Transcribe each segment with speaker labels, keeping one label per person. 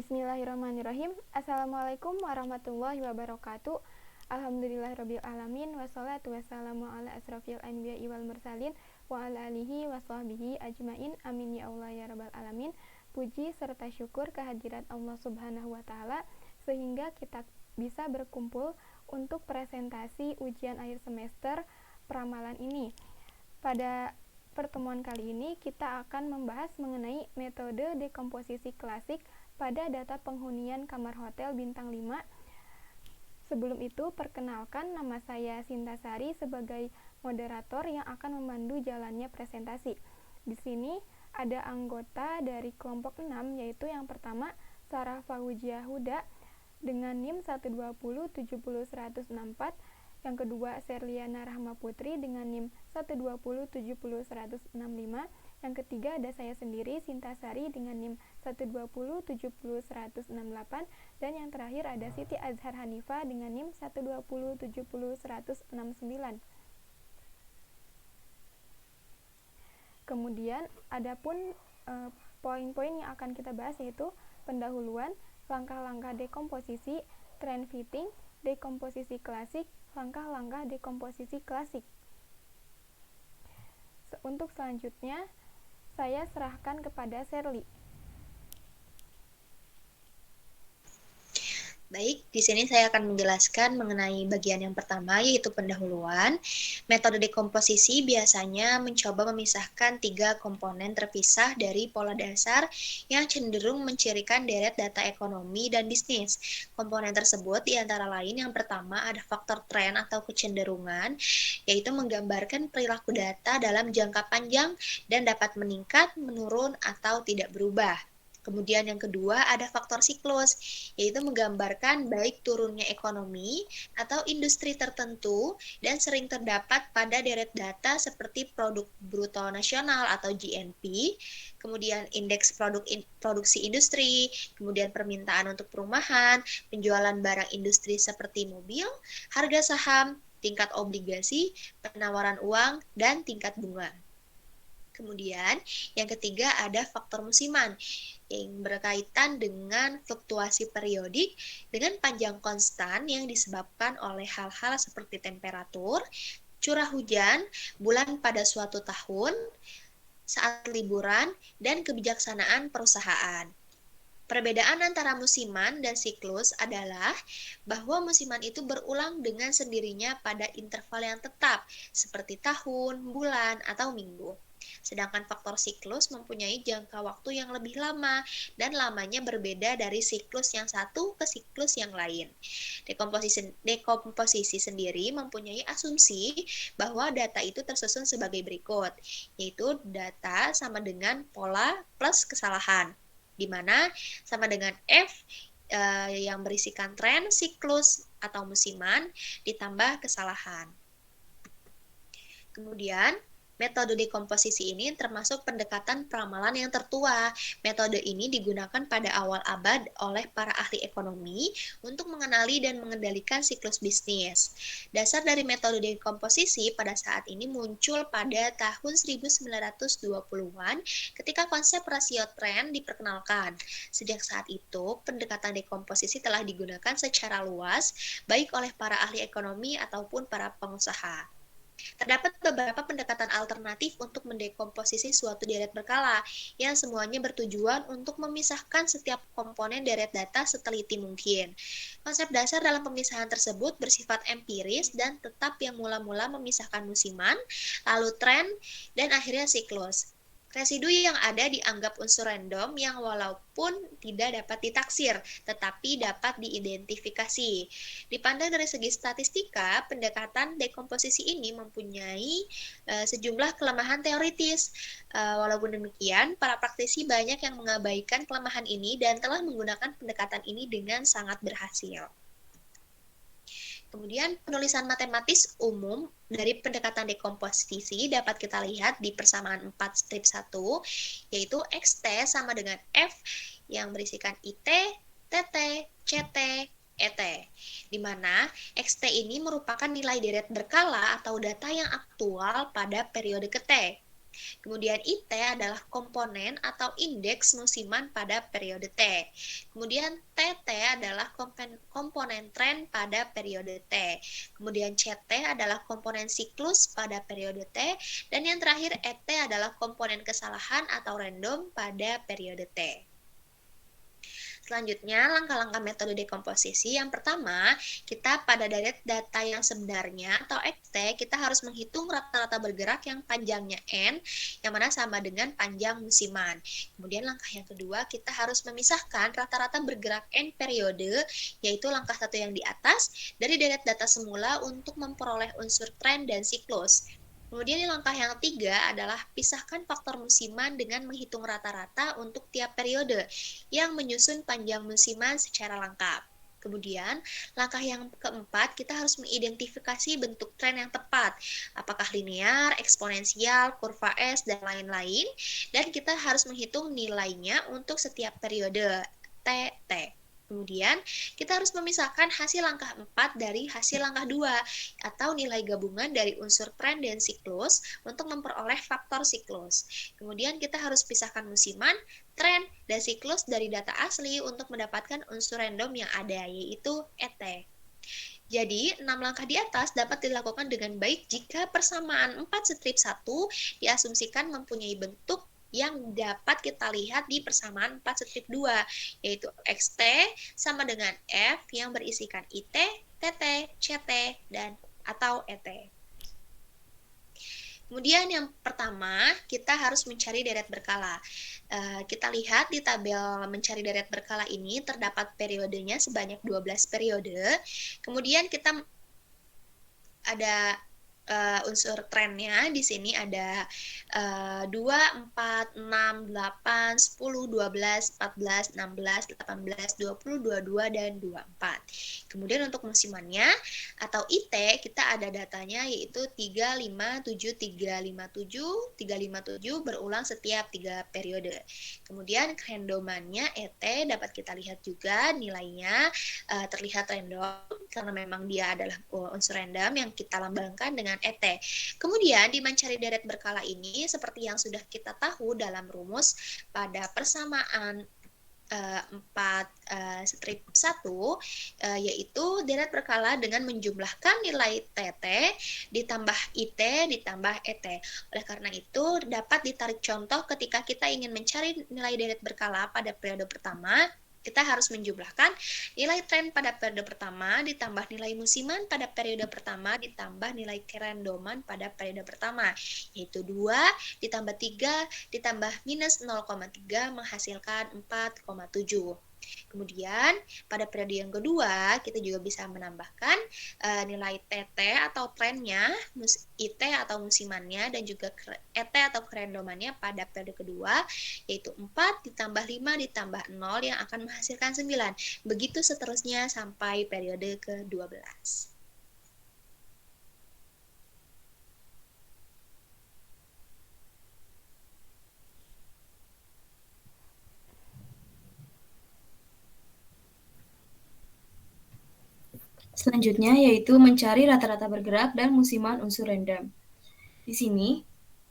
Speaker 1: Bismillahirrahmanirrahim. Assalamualaikum warahmatullahi wabarakatuh. Alhamdulillahirabbil alamin wassalatu wassalamu ala asrofil anbiya'i wal mursalin wa ala alihi wa sahbihi ajmain. Amin ya Allah ya rabbal alamin. Puji serta syukur kehadirat Allah Subhanahu wa taala sehingga kita bisa berkumpul untuk presentasi ujian akhir semester peramalan ini. Pada pertemuan kali ini kita akan membahas mengenai metode dekomposisi klasik pada data penghunian kamar hotel bintang 5. Sebelum itu, perkenalkan, nama saya Sinta Sari sebagai moderator yang akan memandu jalannya presentasi. Di sini ada anggota dari kelompok 6, yaitu yang pertama Sarah Fahujiah Huda dengan NIM 120700164, yang kedua Serliana Rahma Putri dengan NIM 120700165, yang ketiga ada saya sendiri Sinta Sari dengan NIM 120700168, dan yang terakhir ada Siti Azhar Hanifah dengan NIM 120700169. Kemudian adapun poin-poin yang akan kita bahas yaitu pendahuluan, langkah-langkah dekomposisi, trend fitting, dekomposisi klasik, langkah-langkah dekomposisi klasik. Untuk selanjutnya saya serahkan kepada Serli.
Speaker 2: Baik, di sini saya akan menjelaskan mengenai bagian yang pertama, yaitu pendahuluan. Metode dekomposisi biasanya mencoba memisahkan 3 komponen terpisah dari pola dasar yang cenderung mencirikan deret data ekonomi dan bisnis. Komponen tersebut diantara lain yang pertama ada faktor tren atau kecenderungan, yaitu menggambarkan perilaku data dalam jangka panjang dan dapat meningkat, menurun, atau tidak berubah. Kemudian yang kedua ada faktor siklus, yaitu menggambarkan baik turunnya ekonomi atau industri tertentu dan sering terdapat pada deret data seperti produk bruto nasional atau GNP, kemudian indeks produksi industri, kemudian permintaan untuk perumahan, penjualan barang industri seperti mobil, harga saham, tingkat obligasi, penawaran uang, dan tingkat bunga. Kemudian, yang ketiga ada faktor musiman yang berkaitan dengan fluktuasi periodik dengan panjang konstan yang disebabkan oleh hal-hal seperti temperatur, curah hujan, bulan pada suatu tahun, saat liburan, dan kebijaksanaan perusahaan. Perbedaan antara musiman dan siklus adalah bahwa musiman itu berulang dengan sendirinya pada interval yang tetap, seperti tahun, bulan, atau minggu. Sedangkan faktor siklus mempunyai jangka waktu yang lebih lama dan lamanya berbeda dari siklus yang satu ke siklus yang lain. Dekomposisi sendiri mempunyai asumsi bahwa data itu tersusun sebagai berikut, yaitu data sama dengan pola plus kesalahan, di mana sama dengan F yang berisikan tren, siklus, atau musiman, ditambah kesalahan. Kemudian, metode dekomposisi ini termasuk pendekatan peramalan yang tertua. Metode ini digunakan pada awal abad oleh para ahli ekonomi untuk mengenali dan mengendalikan siklus bisnis. Dasar dari metode dekomposisi pada saat ini muncul pada tahun 1920-an ketika konsep rasio tren diperkenalkan. Sejak saat itu, pendekatan dekomposisi telah digunakan secara luas baik oleh para ahli ekonomi ataupun para pengusaha. Terdapat beberapa pendekatan alternatif untuk mendekomposisi suatu deret berkala, yang semuanya bertujuan untuk memisahkan setiap komponen deret data seteliti mungkin. Konsep dasar dalam pemisahan tersebut bersifat empiris dan tetap yang mula-mula memisahkan musiman, lalu tren, dan akhirnya siklus. Residu yang ada dianggap unsur random yang walaupun tidak dapat ditaksir, tetapi dapat diidentifikasi. Dipandang dari segi statistika, pendekatan dekomposisi ini mempunyai sejumlah kelemahan teoritis. Walaupun demikian, para praktisi banyak yang mengabaikan kelemahan ini dan telah menggunakan pendekatan ini dengan sangat berhasil. Kemudian penulisan matematis umum dari pendekatan dekomposisi dapat kita lihat di persamaan 4 strip 1, yaitu XT sama dengan F yang berisikan IT, TT, CT, ET, di mana XT ini merupakan nilai deret berkala atau data yang aktual pada periode ke T. Kemudian IT adalah komponen atau indeks musiman pada periode T. Kemudian TT adalah komponen tren pada periode T. Kemudian CT adalah komponen siklus pada periode T. Dan yang terakhir ET adalah komponen kesalahan atau random pada periode T. Selanjutnya, langkah-langkah metode dekomposisi. Yang pertama, kita pada data yang sebenarnya atau XT, kita harus menghitung rata-rata bergerak yang panjangnya N, yang mana sama dengan panjang musiman. Kemudian langkah yang kedua, kita harus memisahkan rata-rata bergerak N periode, yaitu langkah satu yang di atas, dari data semula untuk memperoleh unsur tren dan siklus. Kemudian langkah yang ketiga adalah pisahkan faktor musiman dengan menghitung rata-rata untuk tiap periode yang menyusun panjang musiman secara lengkap. Kemudian, langkah yang keempat, kita harus mengidentifikasi bentuk tren yang tepat, apakah linear, eksponensial, kurva S, dan lain-lain, dan kita harus menghitung nilainya untuk setiap periode TT. Kemudian, kita harus memisahkan hasil langkah 4 dari hasil langkah 2, atau nilai gabungan dari unsur tren dan siklus untuk memperoleh faktor siklus. Kemudian, kita harus pisahkan musiman, tren, dan siklus dari data asli untuk mendapatkan unsur random yang ada, yaitu ET. Jadi, 6 langkah di atas dapat dilakukan dengan baik jika persamaan 4 strip 1 diasumsikan mempunyai bentuk yang dapat kita lihat di persamaan 4 strip 2, yaitu XT sama dengan F yang berisikan IT, TT, CT, dan atau ET. Kemudian yang pertama, kita harus mencari deret berkala. Kita lihat di tabel mencari deret berkala ini terdapat periodenya sebanyak 12 periode. Kemudian kita ada unsur trennya di sini ada 2, 4, 6, 8, 10, 12, 14, 16, 18, 20, 22, dan 24. Kemudian untuk musimannya atau IT kita ada datanya yaitu 3, 5, 7, 3, 5, 7, 3, 5, 7 berulang setiap 3 periode. Kemudian randomannya ET dapat kita lihat juga nilainya terlihat random karena memang dia adalah unsur random yang kita lambangkan dengan ET. Kemudian di mencari deret berkala ini seperti yang sudah kita tahu dalam rumus pada persamaan 4 strip 1 yaitu deret berkala dengan menjumlahkan nilai TT ditambah IT ditambah ET. Oleh karena itu dapat ditarik contoh ketika kita ingin mencari nilai deret berkala pada periode pertama, kita harus menjumlahkan nilai tren pada periode pertama ditambah nilai musiman pada periode pertama ditambah nilai kerandoman pada periode pertama, yaitu 2 ditambah 3 ditambah minus 0,3 menghasilkan 4,7. Kemudian pada periode yang kedua kita juga bisa menambahkan nilai TT atau trennya, IT atau musimannya, dan juga ET atau kerandomannya pada periode kedua, yaitu 4 ditambah 5 ditambah 0 yang akan menghasilkan 9. Begitu seterusnya sampai periode ke-12.
Speaker 3: Selanjutnya yaitu mencari rata-rata bergerak dan musiman unsur random. Di sini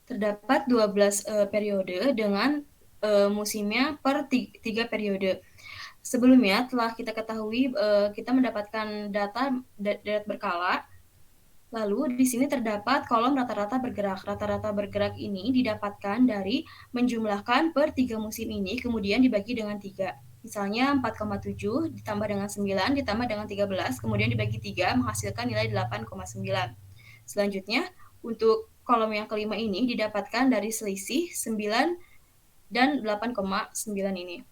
Speaker 3: terdapat 12 periode dengan musimnya per 3 periode. Sebelumnya telah kita ketahui kita mendapatkan data deret berkala. Lalu di sini terdapat kolom rata-rata bergerak. Rata-rata bergerak ini didapatkan dari menjumlahkan per 3 musim ini kemudian dibagi dengan 3. Misalnya 4,7 ditambah dengan 9 ditambah dengan 13 kemudian dibagi 3 menghasilkan nilai 8,9. Selanjutnya untuk kolom yang kelima ini didapatkan dari selisih 9 dan 8,9 ini.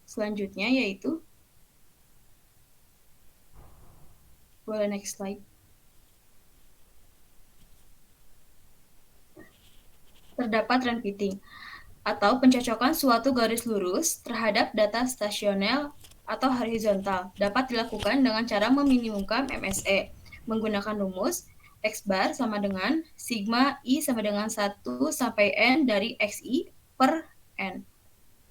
Speaker 3: Selanjutnya yaitu boleh next slide. Terdapat trend fitting atau pencocokan suatu garis lurus terhadap data stasioner atau horizontal dapat dilakukan dengan cara meminimumkan MSE menggunakan rumus X bar sama dengan sigma I sama dengan 1 sampai N dari XI per N.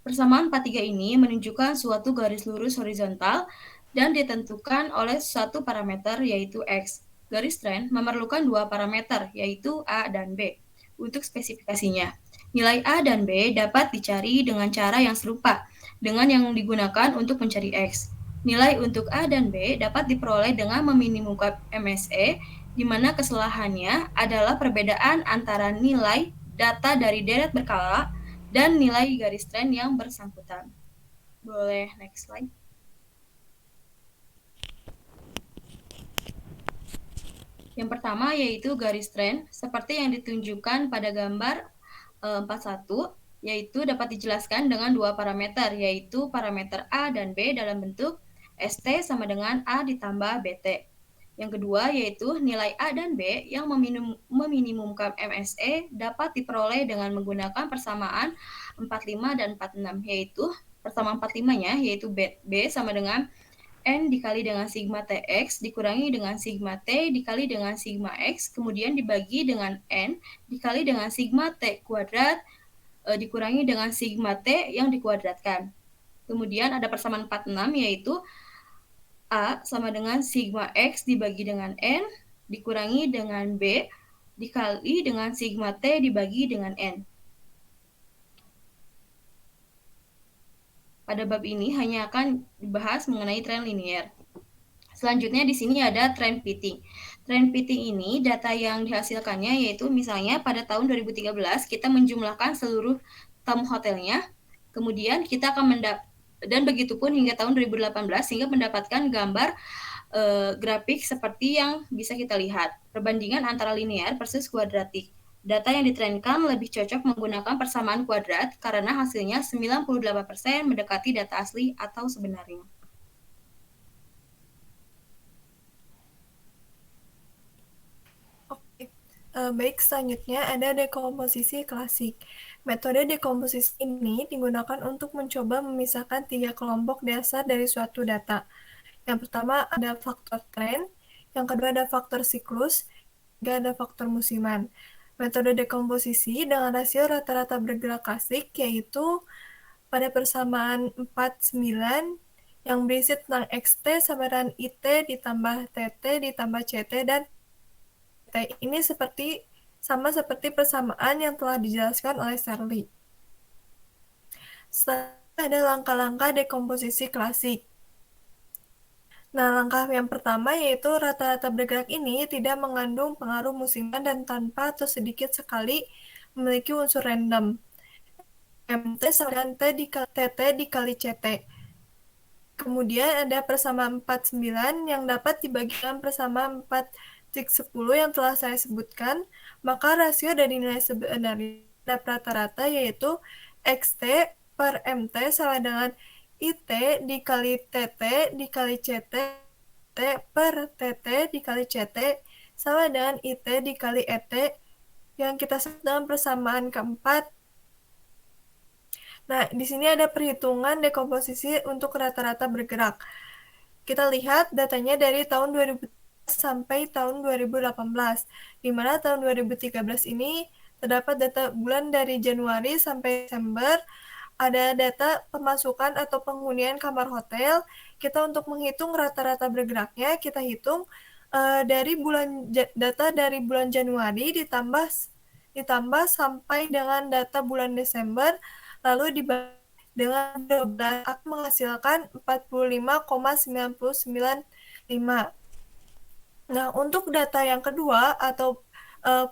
Speaker 3: Persamaan 43 ini menunjukkan suatu garis lurus horizontal dan ditentukan oleh satu parameter yaitu X. Garis tren memerlukan dua parameter yaitu A dan B. untuk spesifikasinya. Nilai A dan B dapat dicari dengan cara yang serupa dengan yang digunakan untuk mencari X. Nilai untuk A dan B dapat diperoleh dengan meminimumkan MSE, di mana kesalahannya adalah perbedaan antara nilai data dari deret berkala dan nilai garis tren yang bersangkutan. Boleh next slide. Yang pertama yaitu garis tren, seperti yang ditunjukkan pada gambar 41, yaitu dapat dijelaskan dengan dua parameter, yaitu parameter A dan B dalam bentuk ST sama dengan A ditambah BT. Yang kedua yaitu nilai A dan B yang meminimumkan MSE dapat diperoleh dengan menggunakan persamaan 45 dan 46, yaitu persamaan 45-nya yaitu B sama dengan N dikali dengan sigma TX dikurangi dengan sigma T dikali dengan sigma X, kemudian dibagi dengan N dikali dengan sigma T kuadrat dikurangi dengan sigma T yang dikuadratkan. Kemudian ada persamaan 46 yaitu A sama dengan sigma X dibagi dengan N dikurangi dengan B dikali dengan sigma T dibagi dengan N. Pada bab ini hanya akan dibahas mengenai tren linier. Selanjutnya di sini ada trend fitting. Trend fitting ini data yang dihasilkannya yaitu misalnya pada tahun 2013 kita menjumlahkan seluruh tamu hotelnya, kemudian kita akan dan begitupun hingga tahun 2018 sehingga mendapatkan gambar grafik seperti yang bisa kita lihat. Perbandingan antara linear versus kuadratik. Data yang ditrenkan lebih cocok menggunakan persamaan kuadrat karena hasilnya 98% mendekati data asli atau sebenarnya.
Speaker 4: Baik, selanjutnya ada dekomposisi klasik. Metode dekomposisi ini digunakan untuk mencoba memisahkan 3 kelompok dasar dari suatu data. Yang pertama ada faktor tren, yang kedua ada faktor siklus, ketiga ada faktor musiman. Metode dekomposisi dengan rasio rata-rata bergerak klasik yaitu pada persamaan 49 yang berisi tentang XT sama dengan IT ditambah TT ditambah CT dan ini sama seperti persamaan yang telah dijelaskan oleh Shirley. Selanjutnya ada langkah-langkah dekomposisi klasik. Nah, langkah yang pertama yaitu rata-rata bergerak ini tidak mengandung pengaruh musiman dan tanpa atau sedikit sekali memiliki unsur random. MT sama dengan TT dikali CT. Kemudian ada persamaan 49 yang dapat dibagikan persamaan 4/10 yang telah saya sebutkan, maka rasio dari nilai sebenarnya rata-rata yaitu XT per MT sama dengan IT dikali TT dikali CT per TT dikali CT sama dengan IT dikali ET yang kita sebut dengan persamaan keempat. Nah, di sini ada perhitungan dekomposisi untuk rata-rata bergerak. Kita lihat datanya dari tahun 2000 sampai tahun 2018, di mana tahun 2013 ini terdapat data bulan dari Januari sampai Desember, ada data pemasukan atau penghunian kamar hotel. Kita untuk menghitung rata-rata bergeraknya, kita hitung dari data dari bulan Januari ditambah sampai dengan data bulan Desember, lalu dibagi dengan 12 akan menghasilkan 45,995. Nah, untuk data yang kedua atau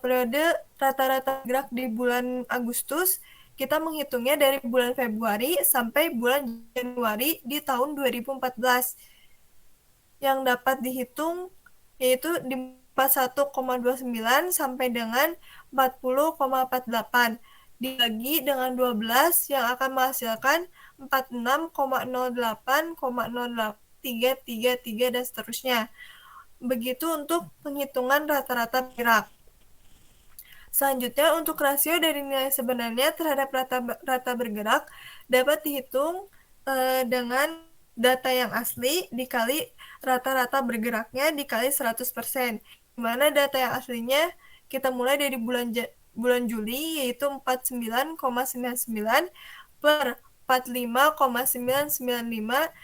Speaker 4: periode rata-rata gerak di bulan Agustus, kita menghitungnya dari bulan Februari sampai bulan Januari di tahun 2014. Yang dapat dihitung yaitu di 41,29 sampai dengan 40,48 dibagi dengan 12 yang akan menghasilkan 46,08,08333 dan seterusnya. Begitu untuk penghitungan rata-rata gerak. Selanjutnya, untuk rasio dari nilai sebenarnya terhadap rata bergerak dapat dihitung dengan data yang asli dikali rata-rata bergeraknya dikali 100%. Di mana data yang aslinya kita mulai dari bulan Juli yaitu 49,99 per 45,995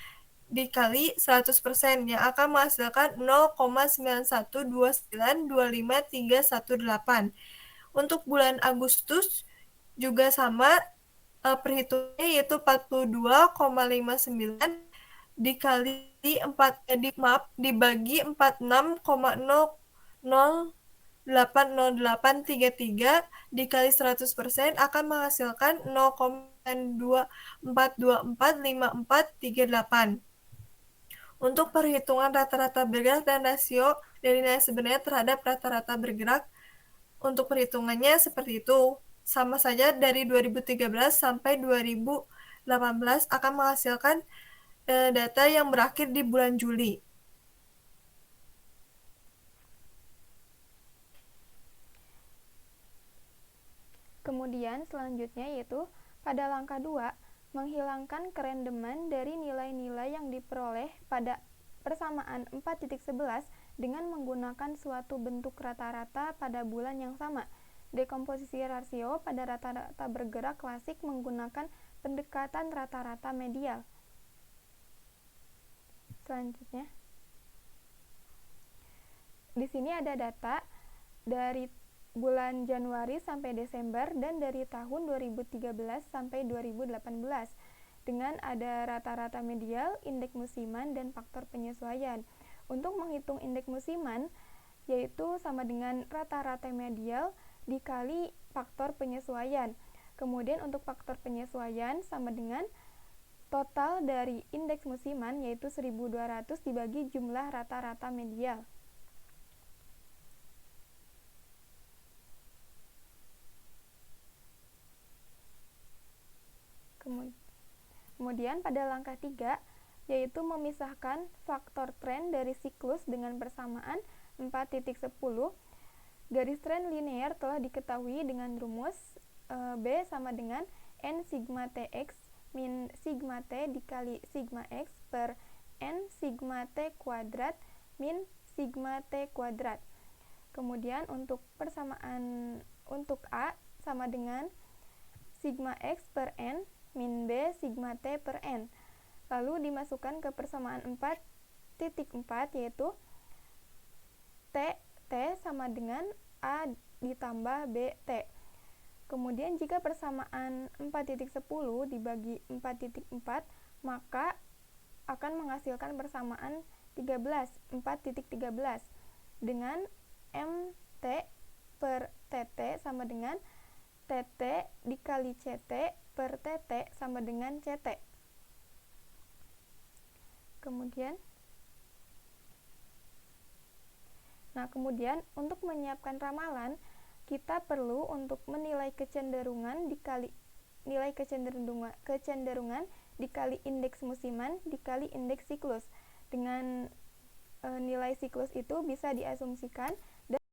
Speaker 4: dikali 100% yang akan menghasilkan 0,91292518. Untuk bulan Agustus juga sama, perhitungannya yaitu 42,59 dikali 4 dibagi 46,00080833 dikali 100% akan menghasilkan 0,224245438. Untuk perhitungan rata-rata bergerak dan rasio dari nilai sebenarnya terhadap rata-rata bergerak, untuk perhitungannya seperti itu. Sama saja dari 2013 sampai 2018 akan menghasilkan data yang berakhir di bulan Juli.
Speaker 1: Kemudian selanjutnya yaitu pada langkah 2, menghilangkan kerandoman dari nilai-nilai yang diperoleh pada persamaan 4.11 dengan menggunakan suatu bentuk rata-rata pada bulan yang sama. Dekomposisi rasio pada rata-rata bergerak klasik menggunakan pendekatan rata-rata medial. Selanjutnya, di sini ada data dari bulan Januari sampai Desember dan dari tahun 2013 sampai 2018 dengan ada rata-rata medial, indeks musiman, dan faktor penyesuaian. Untuk menghitung indeks musiman yaitu sama dengan rata-rata medial dikali faktor penyesuaian. Kemudian untuk faktor penyesuaian sama dengan total dari indeks musiman yaitu 1200 dibagi jumlah rata-rata medial. Kemudian pada langkah 3 yaitu memisahkan faktor tren dari siklus dengan persamaan 4.10. Garis tren linear telah diketahui dengan rumus B sama dengan N sigma Tx min sigma T dikali sigma X per N sigma T kuadrat min sigma T kuadrat. Kemudian untuk persamaan untuk A sama dengan sigma X per N min B sigma T per N. Lalu dimasukkan ke persamaan 4.4 yaitu T sama dengan A ditambah BT. Kemudian jika persamaan 4.10 dibagi 4.4 maka akan menghasilkan persamaan 4.13 dengan MT per TT sama dengan TT dikali CT per TT sama dengan CT. Kemudian untuk menyiapkan ramalan kita perlu untuk menilai kecenderungan dikali nilai kecenderungan dikali indeks musiman dikali indeks siklus. Dengan nilai siklus itu bisa diasumsikan